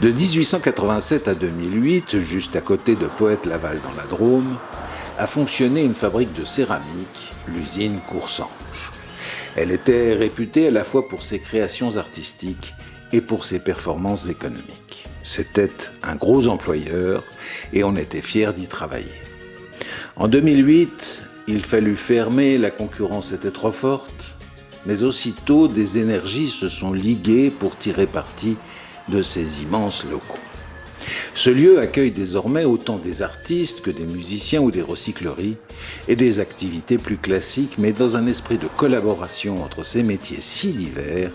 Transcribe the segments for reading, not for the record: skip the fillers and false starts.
De 1887 à 2008, juste à côté de Poète-Laval dans la Drôme, a fonctionné une fabrique de céramique, l'usine Coursange. Elle était réputée à la fois pour ses créations artistiques et pour ses performances économiques. C'était un gros employeur et on était fiers d'y travailler. En 2008, il fallut fermer, la concurrence était trop forte, mais aussitôt des énergies se sont liguées pour tirer parti de ces immenses locaux. Ce lieu accueille désormais autant des artistes que des musiciens ou des recycleries et des activités plus classiques, mais dans un esprit de collaboration entre ces métiers si divers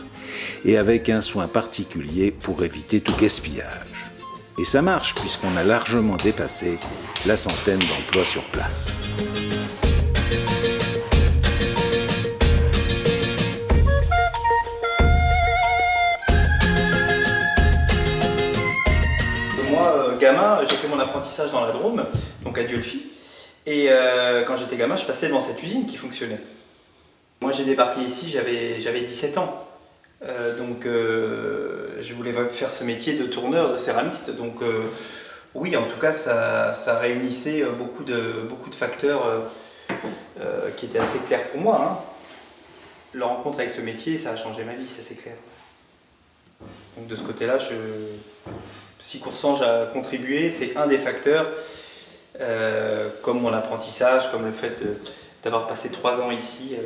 et avec un soin particulier pour éviter tout gaspillage. Et ça marche puisqu'on a largement dépassé la centaine d'emplois sur place. Gamin, j'ai fait mon apprentissage dans la Drôme, donc à Dieulefit, et quand j'étais gamin, je passais devant cette usine qui fonctionnait. Moi j'ai débarqué ici, j'avais 17 ans, donc je voulais faire ce métier de tourneur, de céramiste, donc oui, en tout cas ça réunissait beaucoup de facteurs qui étaient assez clairs pour moi. Hein. La rencontre avec ce métier, ça a changé ma vie, c'est assez clair. Donc de ce côté-là, si Coursange a contribué, c'est un des facteurs, comme mon apprentissage, comme le fait d'avoir passé 3 ans ici.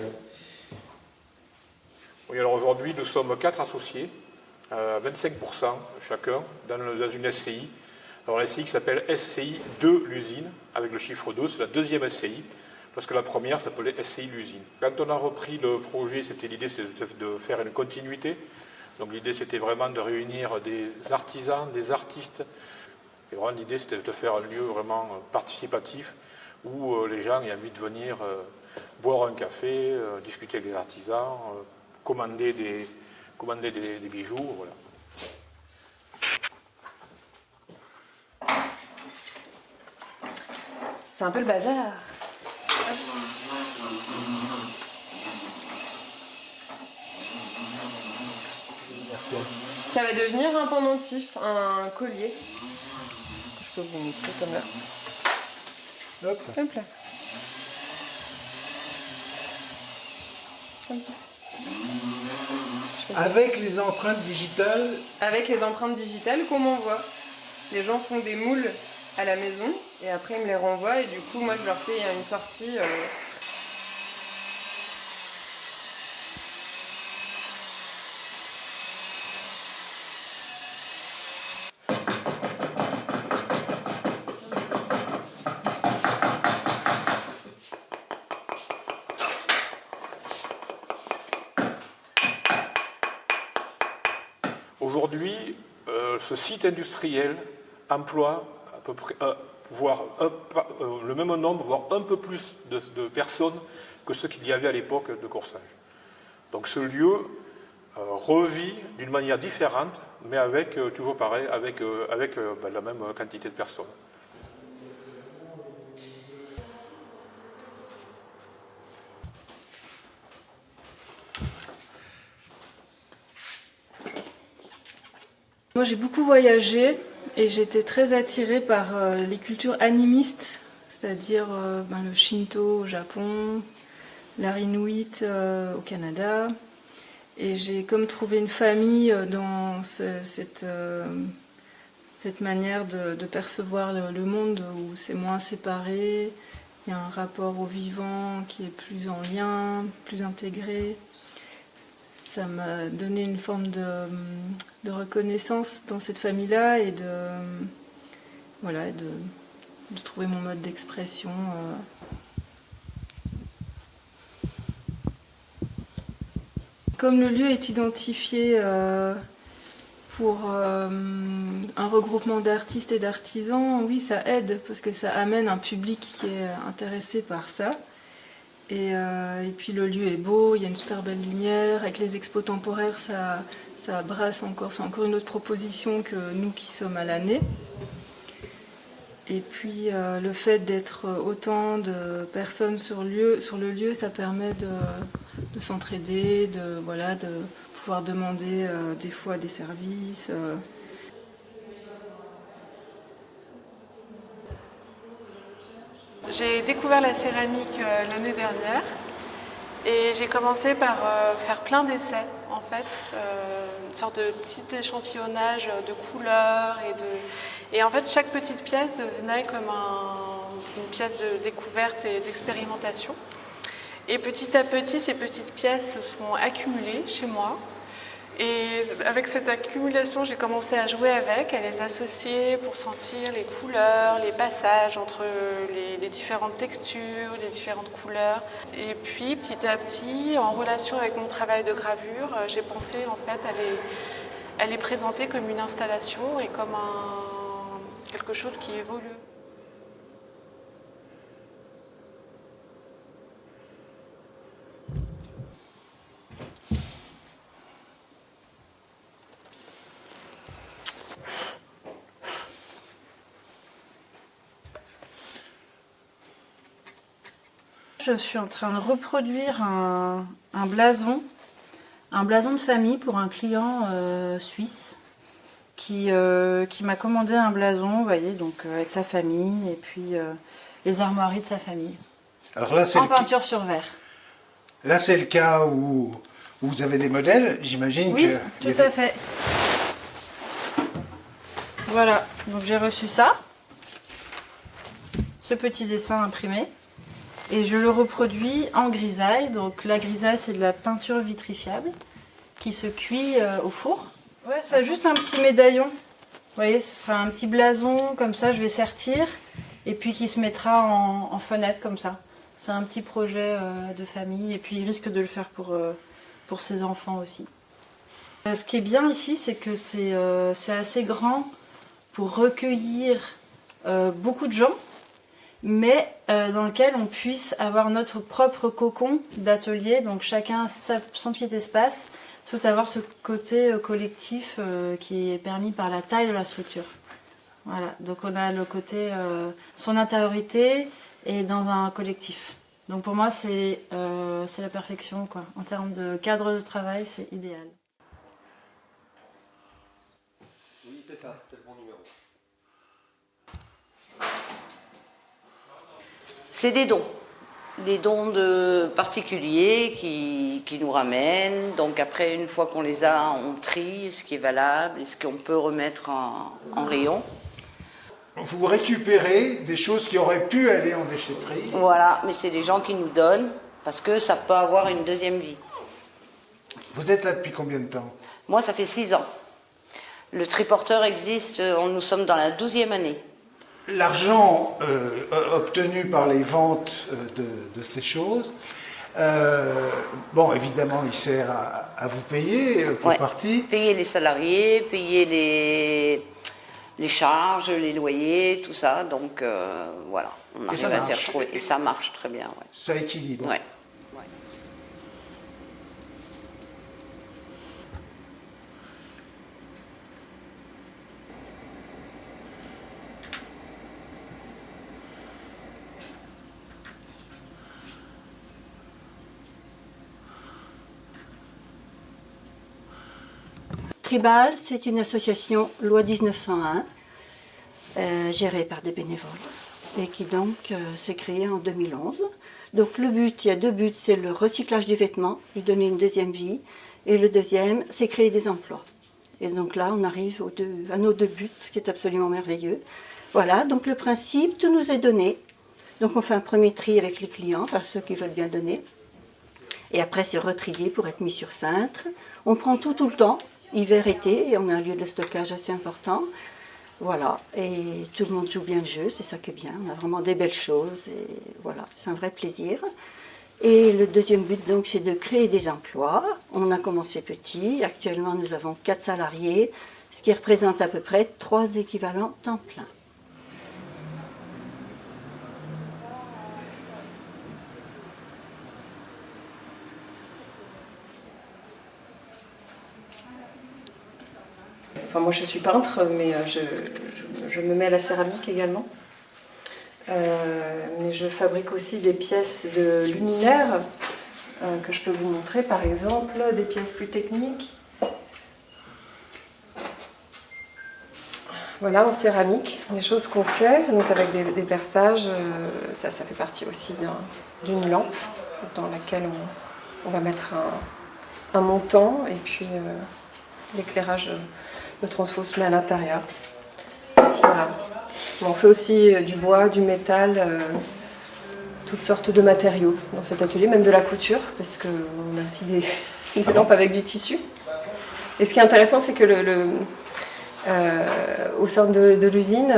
Oui, alors aujourd'hui, nous sommes 4 associés, 25% chacun, dans une SCI. Alors la SCI qui s'appelle SCI de l'usine, avec le chiffre 2, c'est la deuxième SCI, parce que la première s'appelait SCI l'usine. Quand on a repris le projet, l'idée c'était de faire une continuité. Donc l'idée c'était vraiment de réunir des artisans, des artistes. Et vraiment l'idée c'était de faire un lieu vraiment participatif où les gens aient envie de venir boire un café, discuter avec les artisans, commander des bijoux. Voilà. C'est un peu le bazar. Ça va devenir un pendentif, un collier. Je peux vous montrer comme là. Hop. Hop là. Comme ça. Avec les empreintes digitales. Avec les empreintes digitales qu'on m'envoie. Les gens font des moules à la maison et après ils me les renvoient et du coup moi je leur fais une sortie. Aujourd'hui, ce site industriel emploie à peu près, le même nombre, voire un peu plus de personnes que ce qu'il y avait à l'époque de Coursange. Donc ce lieu revit d'une manière différente, mais avec, toujours pareil, avec la même quantité de personnes. Moi j'ai beaucoup voyagé et j'étais très attirée par les cultures animistes, c'est-à-dire le Shinto au Japon, l'art inuit au Canada. Et j'ai comme trouvé une famille dans cette manière de percevoir le monde où c'est moins séparé, il y a un rapport au vivant qui est plus en lien, plus intégré. Ça m'a donné une forme de reconnaissance dans cette famille-là et de trouver mon mode d'expression. Comme le lieu est identifié pour un regroupement d'artistes et d'artisans, oui, ça aide parce que ça amène un public qui est intéressé par ça. Et puis le lieu est beau, il y a une super belle lumière, avec les expos temporaires ça brasse encore, c'est encore une autre proposition que nous qui sommes à l'année. Et puis le fait d'être autant de personnes sur le lieu, ça permet de s'entraider, de pouvoir demander des fois des services. J'ai découvert la céramique l'année dernière et j'ai commencé par faire plein d'essais en fait, une sorte de petit échantillonnage de couleurs et en fait chaque petite pièce devenait comme une pièce de découverte et d'expérimentation. Et petit à petit, ces petites pièces se sont accumulées chez moi. Et avec cette accumulation, j'ai commencé à jouer avec, à les associer pour sentir les couleurs, les passages entre les différentes textures, les différentes couleurs. Et puis, petit à petit, en relation avec mon travail de gravure, j'ai pensé en fait à les présenter comme une installation et comme quelque chose qui évolue. Je suis en train de reproduire un blason de famille pour un client suisse qui m'a commandé un blason, vous voyez, donc avec sa famille et puis les armoiries de sa famille. Alors là, c'est en peinture sur verre. Là, c'est le cas où vous avez des modèles, j'imagine. Oui, que tout à fait. Voilà, donc j'ai reçu ça, ce petit dessin imprimé. Et je le reproduis en grisaille. Donc la grisaille, c'est de la peinture vitrifiable qui se cuit au four. Ouais, c'est juste un petit médaillon. Vous voyez, ce sera un petit blason, comme ça je vais sertir. Et puis qui se mettra en fenêtre comme ça. C'est un petit projet de famille. Et puis il risque de le faire pour ses enfants aussi. Ce qui est bien ici, c'est que c'est assez grand pour recueillir beaucoup de gens, mais dans lequel on puisse avoir notre propre cocon d'atelier, donc chacun son petit espace, tout avoir ce côté collectif qui est permis par la taille de la structure. Voilà, donc on a le côté son intériorité et dans un collectif. Donc pour moi c'est la perfection, quoi. En termes de cadre de travail, c'est idéal. Oui, c'est ça, c'est le bon numéro. C'est des dons de particuliers qui nous ramènent. Donc après, une fois qu'on les a, on trie ce qui est valable et ce qu'on peut remettre en rayon. Vous récupérez des choses qui auraient pu aller en déchetterie. Voilà, mais c'est des gens qui nous donnent parce que ça peut avoir une deuxième vie. Vous êtes là depuis combien de temps? Moi, ça fait 6 ans. Le triporteur existe, nous sommes dans la 12e année. L'argent obtenu par les ventes de ces choses, bon, évidemment, il sert à vous payer pour partie. Payer les salariés, payer les charges, les loyers, tout ça. Donc voilà, on arrive à s'y retrouver. Et ça marche très bien. Ouais. Ça équilibre. Ouais. Tribal, c'est une association loi 1901, gérée par des bénévoles, et qui donc s'est créée en 2011. Donc le but, il y a 2 buts, c'est le recyclage du vêtement, lui donner une deuxième vie, et le deuxième, c'est créer des emplois. Et donc là, on arrive à nos 2 buts, ce qui est absolument merveilleux. Voilà, donc le principe, tout nous est donné. Donc on fait un premier tri avec les clients, par ceux qui veulent bien donner. Et après, c'est retrié pour être mis sur cintre. On prend tout le temps. Hiver, été, et on a un lieu de stockage assez important. Voilà, et tout le monde joue bien le jeu, c'est ça qui est bien. On a vraiment des belles choses, et voilà, c'est un vrai plaisir. Et le deuxième but, donc, c'est de créer des emplois. On a commencé petit, actuellement nous avons 4 salariés, ce qui représente à peu près 3 équivalents temps plein. Enfin, moi je suis peintre, mais je me mets à la céramique également. Mais je fabrique aussi des pièces de luminaires que je peux vous montrer, par exemple, des pièces plus techniques. Voilà, en céramique, les choses qu'on fait, donc avec des perçages, ça fait partie aussi d'une lampe dans laquelle on va mettre un montant et puis l'éclairage, le transfo se met à l'intérieur. Voilà. On fait aussi du bois, du métal, toutes sortes de matériaux dans cet atelier, même de la couture, parce qu'on a aussi des lampes avec du tissu. Et ce qui est intéressant, c'est que au sein de l'usine,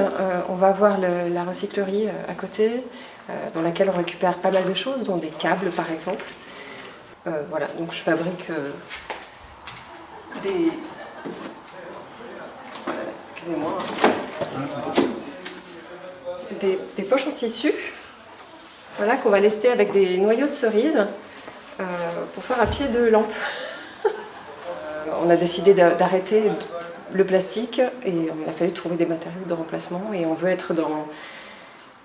on va avoir la recyclerie à côté, dans laquelle on récupère pas mal de choses, dont des câbles par exemple. Voilà, donc je fabrique des... Excusez-moi. Des poches en tissu, voilà, qu'on va lester avec des noyaux de cerise pour faire un pied de lampe. On a décidé d'arrêter le plastique et on a fallu trouver des matériaux de remplacement et on veut être dans...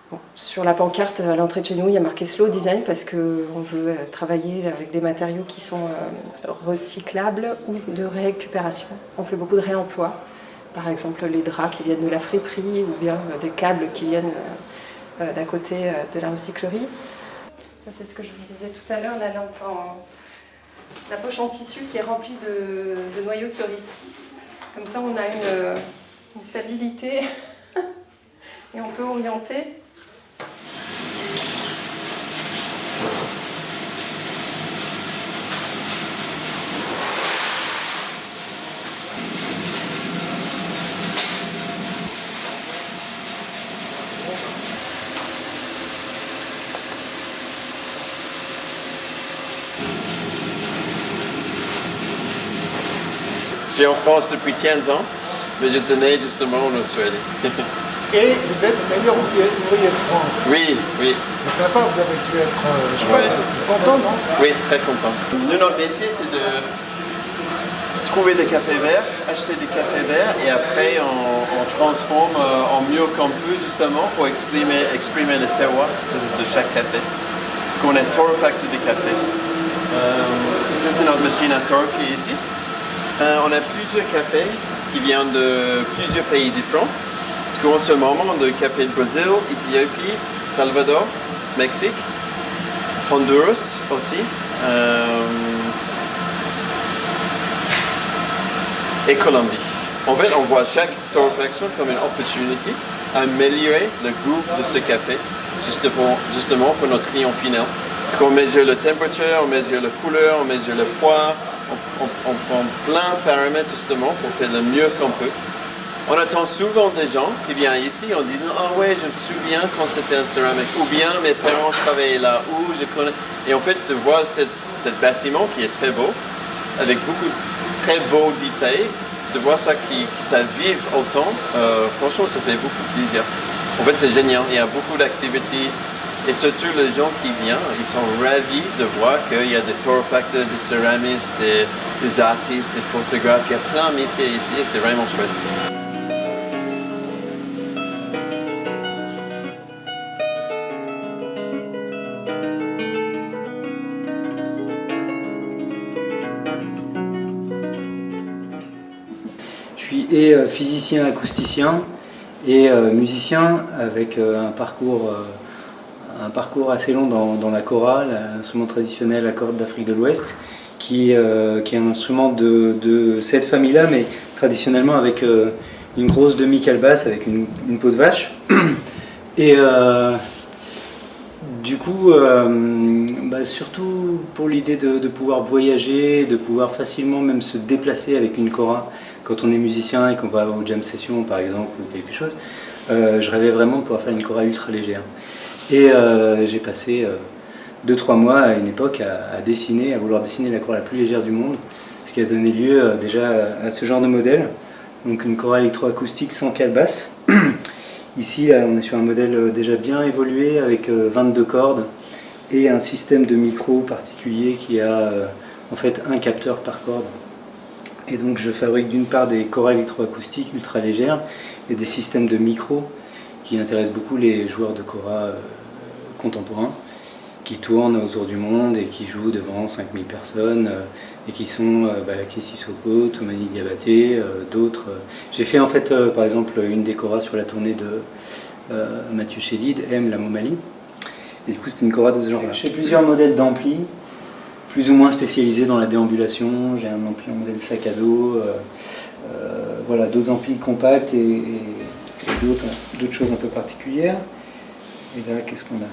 Bon, sur la pancarte à l'entrée de chez nous, il y a marqué Slow Design parce qu'on veut travailler avec des matériaux qui sont recyclables ou de récupération. On fait beaucoup de réemploi, par exemple les draps qui viennent de la friperie ou bien des câbles qui viennent d'à côté de la recyclerie. Ça c'est ce que je vous disais tout à l'heure, la poche en tissu qui est remplie de noyaux de cerise. Comme ça, on a une stabilité et on peut orienter. Je suis en France depuis 15 ans, mais je tenais justement en Australie. Et vous êtes le meilleur ouvrier de France. Oui, oui. C'est sympa, vous avez dû être content, non? Oui, très content. Nous, notre métier, c'est de trouver des cafés verts, acheter des cafés verts, et après on transforme en mieux qu'on peut, justement, pour exprimer le terroir de chaque café. Donc on est torréfacteur des cafés. Ça, c'est notre machine à torréfier ici. On a plusieurs cafés qui viennent de plusieurs pays différents. En ce moment, de café de Brésil, Éthiopie, Salvador, Mexique, Honduras aussi, et Colombie. En fait, on voit chaque torréfaction comme une opportunité à améliorer le goût de ce café, justement pour notre client final. Donc on mesure la température, on mesure la couleur, on mesure le poids, on prend plein de paramètres justement pour faire le mieux qu'on peut. On attend souvent des gens qui viennent ici en disant « Ah ouais, je me souviens quand c'était en céramique » ou bien « Mes parents travaillaient là » ou « Je connais ». Et en fait, de voir ce bâtiment qui est très beau, avec beaucoup de très beaux détails, de voir ça qui vive autant, franchement, ça fait beaucoup plaisir. En fait, c'est génial, il y a beaucoup d'activités. Et surtout les gens qui viennent, ils sont ravis de voir qu'il y a des torréfacteurs, des céramistes, des artistes, des photographes, il y a plein de métiers ici et c'est vraiment chouette. Je suis physicien acousticien et musicien avec un parcours assez long dans la kora, l'instrument traditionnel à cordes d'Afrique de l'Ouest, qui est un instrument de cette famille-là, mais traditionnellement avec une grosse demi-calebasse avec une peau de vache. Et du coup, surtout pour l'idée de pouvoir voyager, de pouvoir facilement même se déplacer avec une kora quand on est musicien et qu'on va aux jam sessions par exemple ou quelque chose, je rêvais vraiment de pouvoir faire une kora ultra légère. Et j'ai passé 2-3 mois à une époque à vouloir dessiner la kora la plus légère du monde, ce qui a donné lieu déjà à ce genre de modèle, donc une kora électroacoustique sans calebasse. Ici, là, on est sur un modèle déjà bien évolué avec 22 cordes et un système de micro particulier qui a en fait un capteur par corde. Et donc je fabrique d'une part des koras électroacoustiques ultra légères et des systèmes de micro qui intéressent beaucoup les joueurs de kora contemporains. qui tournent autour du monde et qui jouent devant 5000 personnes et qui sont Kessi Soko, Toumani Diabaté, d'autres. J'ai fait en fait par exemple une des choras sur la tournée de Mathieu Chédid, M, la Momali. Et du coup c'était une chora de ce genre-là. Je fais plusieurs modèles d'ampli, plus ou moins spécialisés dans la déambulation. J'ai un ampli en modèle sac à dos, voilà, d'autres amplis compacts et d'autres choses un peu particulières. Et là, qu'est-ce qu'on a ?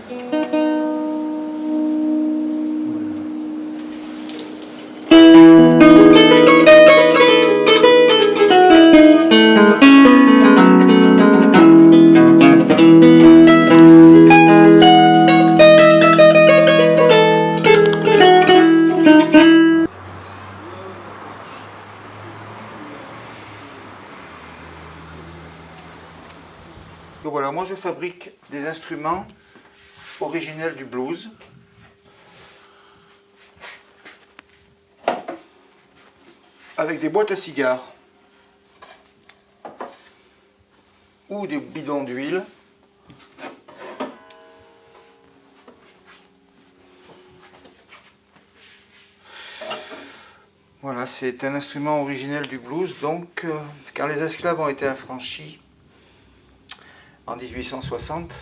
Donc voilà, moi je fabrique des instruments originels du blues. Avec des boîtes à cigares ou des bidons d'huile. Voilà, c'est un instrument originel du blues. Donc, quand les esclaves ont été affranchis en 1860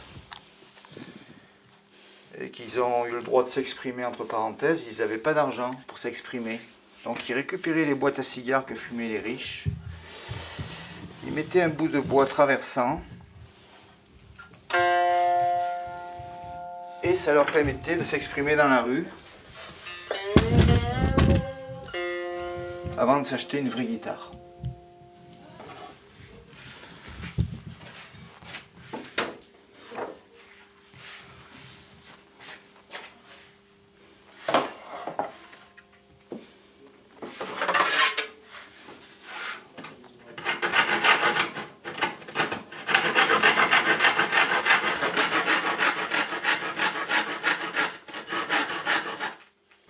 et qu'ils ont eu le droit de s'exprimer entre parenthèses, ils n'avaient pas d'argent pour s'exprimer. Donc ils récupéraient les boîtes à cigares que fumaient les riches, ils mettaient un bout de bois traversant et ça leur permettait de s'exprimer dans la rue avant de s'acheter une vraie guitare.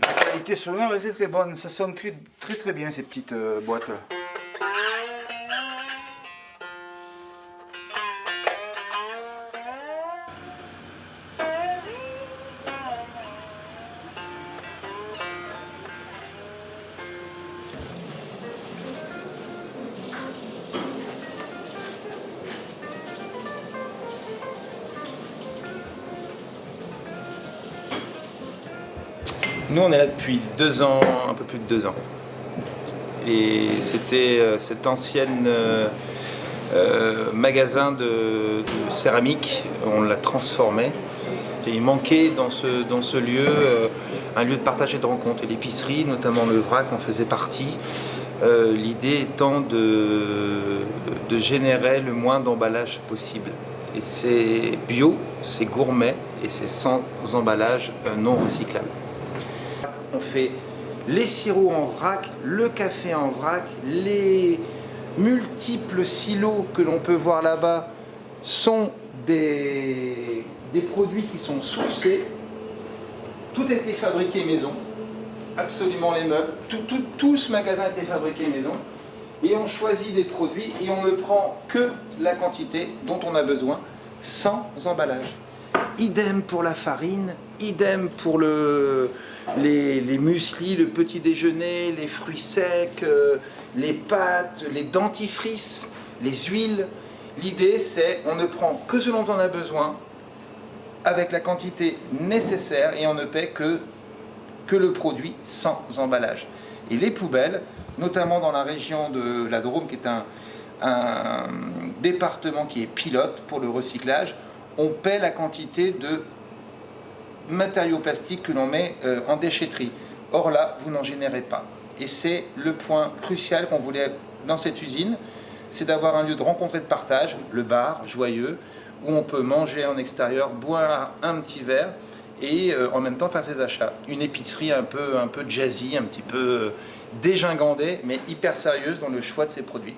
La qualité sonore est très bonne, ça sonne très bien ces petites boîtes là. Nous, on est là depuis 2 ans, un peu plus de 2 ans. Et c'était cet ancien magasin de céramique, on l'a transformé. Et il manquait dans ce lieu un lieu de partage et de rencontre. Et l'épicerie, notamment le vrac, en faisait partie. L'idée étant de générer le moins d'emballage possible. Et c'est bio, c'est gourmet et c'est sans emballage non recyclable. On fait les sirops en vrac, le café en vrac, les multiples silos que l'on peut voir là-bas sont des produits qui sont sourcés. Tout a été fabriqué maison, absolument les meubles, tout ce magasin a été fabriqué maison. Et on choisit des produits et on ne prend que la quantité dont on a besoin, sans emballage. Idem pour la farine, idem pour les mueslis, le petit déjeuner, les fruits secs, les pâtes, les dentifrices, les huiles. L'idée c'est on ne prend que ce dont on a besoin avec la quantité nécessaire et on ne paie que le produit sans emballage. Et les poubelles, notamment dans la région de la Drôme qui est un département qui est pilote pour le recyclage, on paie la quantité de matériaux plastiques que l'on met en déchetterie. Or là, vous n'en générez pas. Et c'est le point crucial qu'on voulait dans cette usine, c'est d'avoir un lieu de rencontre et de partage, le bar joyeux, où on peut manger en extérieur, boire un petit verre et en même temps faire ses achats. Une épicerie un peu jazzy, un petit peu dégingandée, mais hyper sérieuse dans le choix de ses produits.